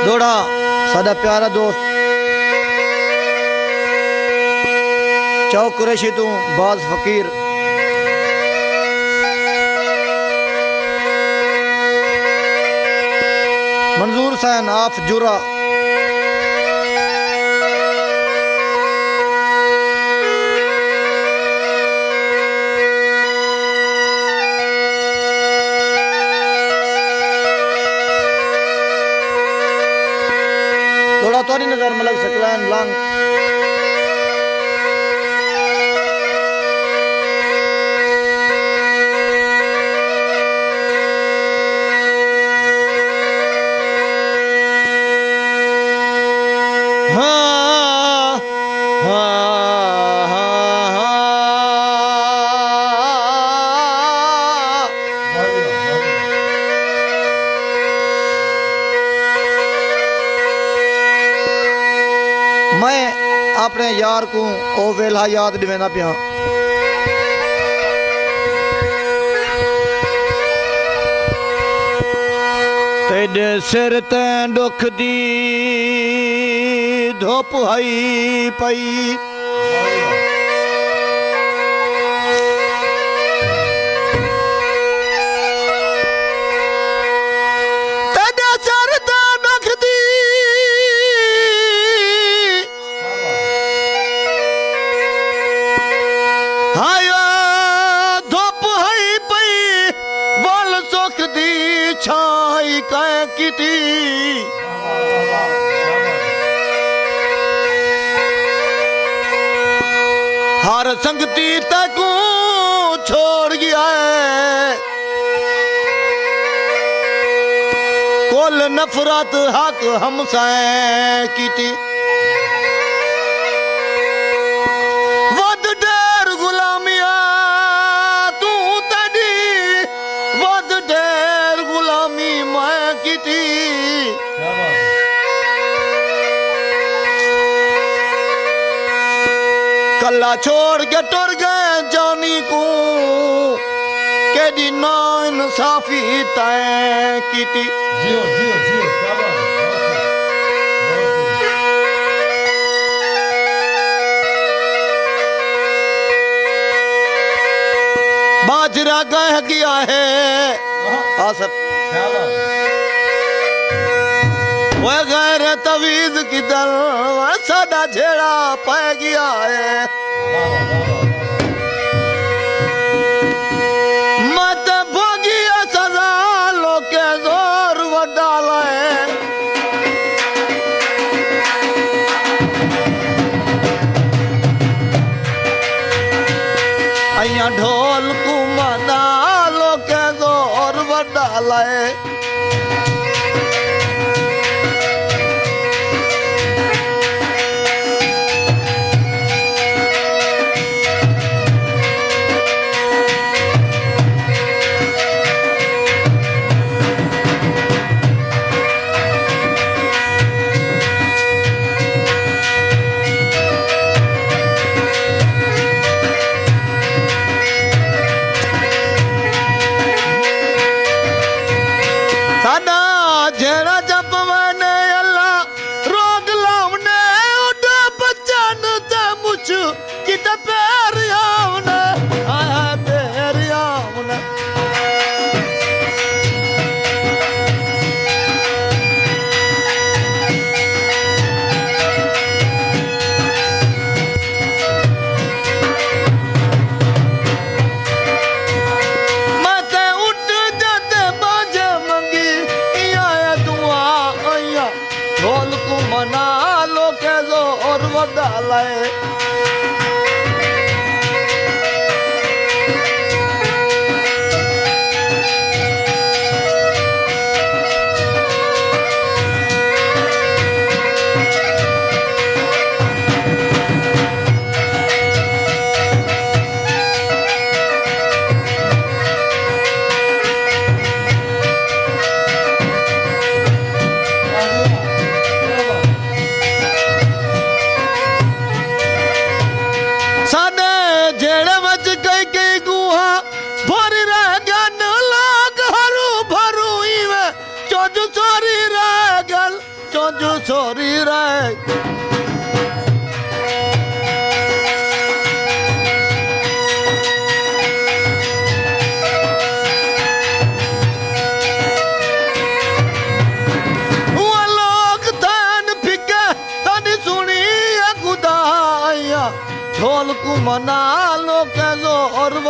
दोड़ा सादा प्यारा दोस्त चौक कुरैशी तू बाज फकीर मंजूर सैन आफ जुरा थोड़ा तोरी नजर में लग सकलान लंग हाँ हाँ हाँ मैं अपने यार को ओ वेला याद दिवेना पिया तेरे सिर ते दुख दी धुप आई पई तेरे सिर ते दुख दी हायो धुप आई पई वल सुख दी छाई कै कीती हर संगती तकू छोड़ गया है कुल नफरत हक हमसे कीती वद ढेर गुलामिया तू तड़ी वद ढेर गुलामी मैं कीती कल्ला छोड़ के टुर गए जानी को केडी ना इंसाफी तय कीती जियो जियो जियो क्या बात है बाजरा गह गया है आसफ क्या बात वो गैर तवीज की दल सदा झेड़ा पै गया है मत भोगी सजा लोके जोर वडाल है अया ढोल को मना लोके जोर वडाल है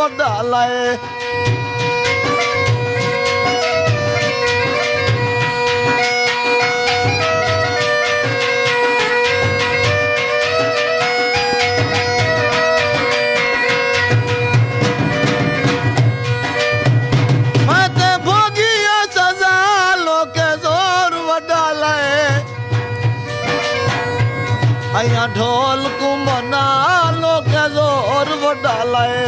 वॾा लाए मैं ते भोगी सजा लोके ज़ोर वॾा लाए अया ढोल कुमना लोके ज़ोर वॾा लाए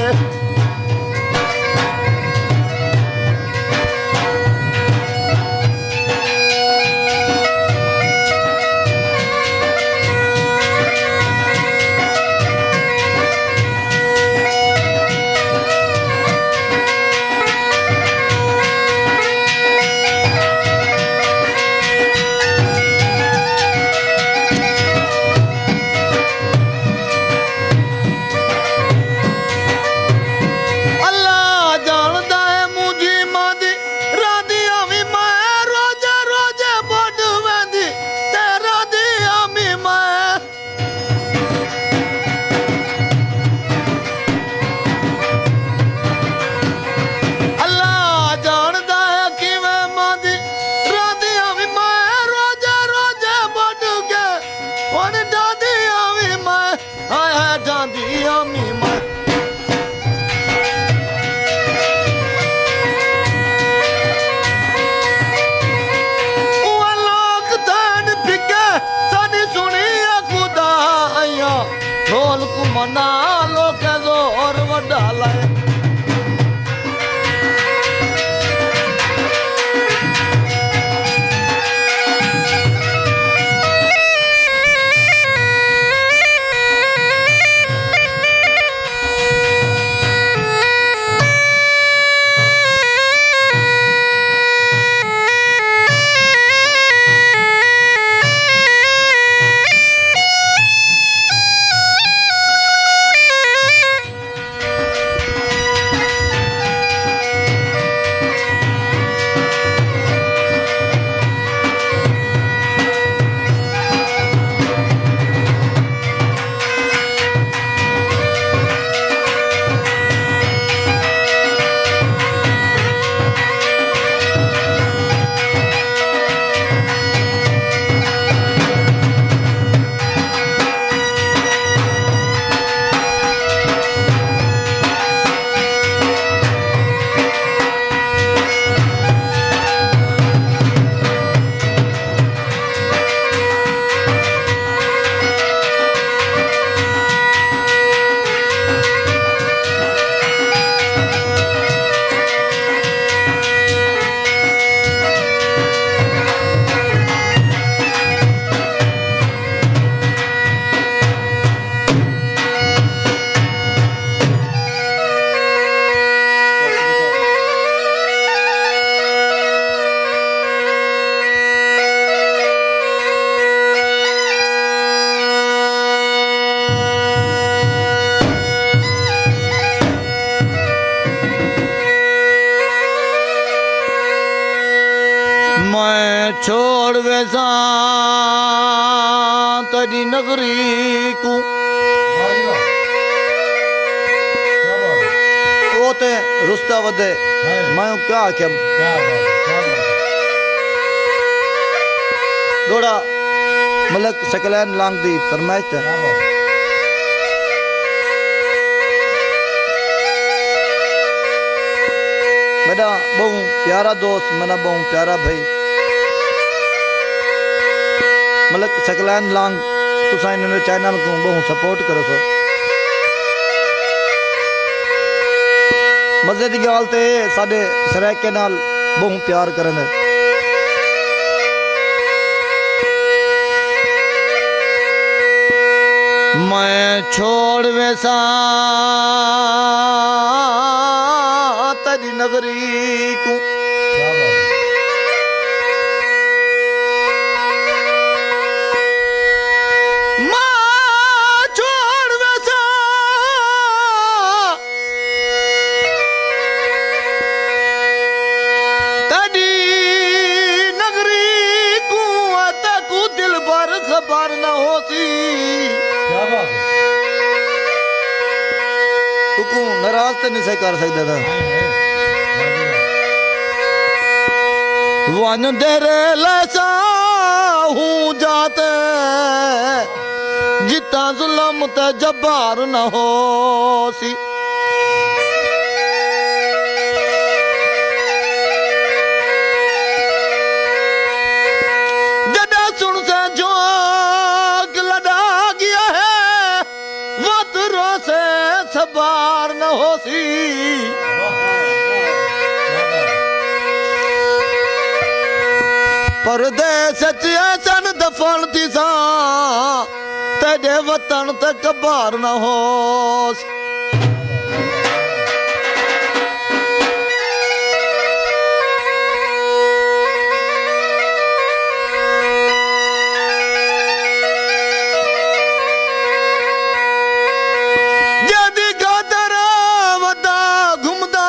ढोल कुमना लोके ज़ोर वॾा लाए मैं छोड़ वैसा तेरी नगरी को वाह जी वाह। क्या बात है? वो ते रुस्ता वदे है। मैं क्या आख्या क्या बात है? क्या बात है? थोड़ा मलक सकलैन लांग दी फरमाइश है क्या बात है? मेरा बहु प्यारा दोस्त मेरा बहु प्यारा भाई मलक सकलैन लांग तुसा इन चैनल को बहु सपोर्ट करो सो मजे की गाल ते साडे सराके नाल बहु प्यार करन मैं छोड़ वैसा तेरी नगरी को क्या बात है? मैं छोड़ वैसा तेरी नगरी को तकू दिल भर खबर न होती क्या बात है? तुकू नाराज तो नहीं से कर सकता था वन तेरे लैसा हूँ जाते जिता जुल्म ते जब्बार न हो सी जड़ा सुन से जो लड़ा गया है मत रो से सवार न हो सी परदेस सन दफन थी सा तेरे वतन तक बार न हो जदी गादर वदा घुमदा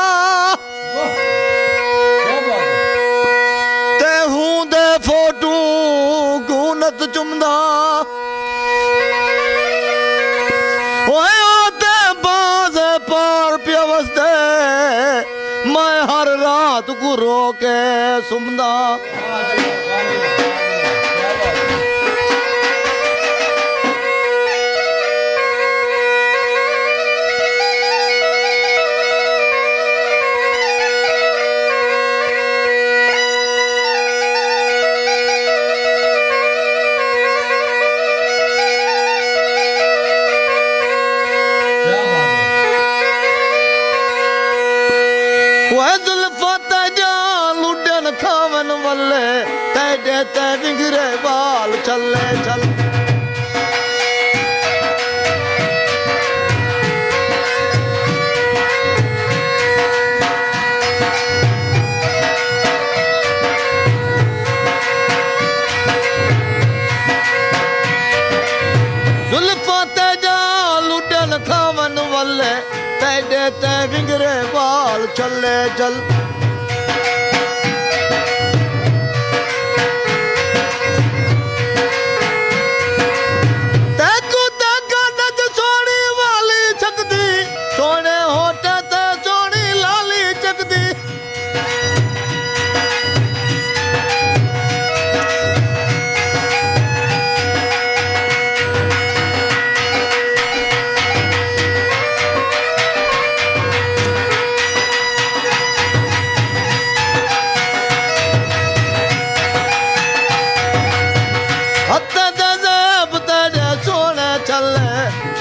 ते हूं दे फोटू गुनत चुमदा मैं हर रात को रो के सुमदा खावन वाले तेरे ते विंगरे बाल चले चल जुल्फा ते जा लुटन खावन वाले तेरे ते विंगरे बाल चले चल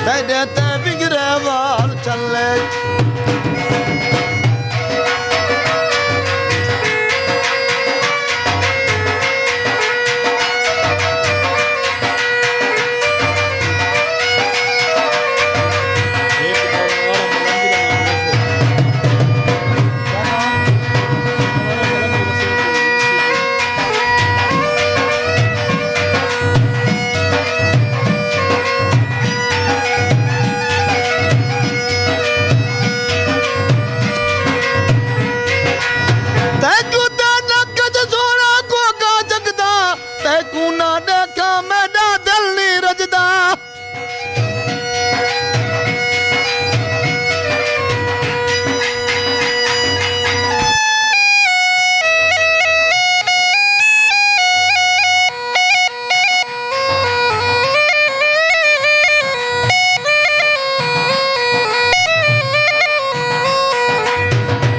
तेरे ते बिगड़े वाल चले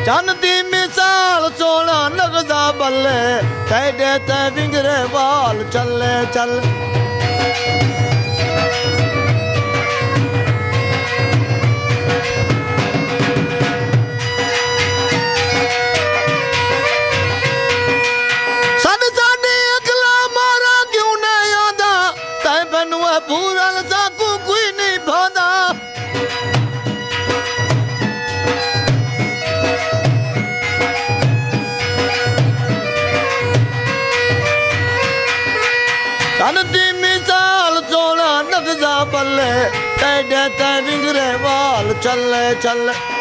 चन दी मिसाल सोना लगदा बल्ले तेरे ते विंगरे वाल चले चल सन साडी अकला मारा क्यों नहीं आंदा तै मैनू पूरन साकू कोई नहीं भांदा सन दी मिसाल सोना नगजा बल्ले तेरे ते विंगरे वाल चले चले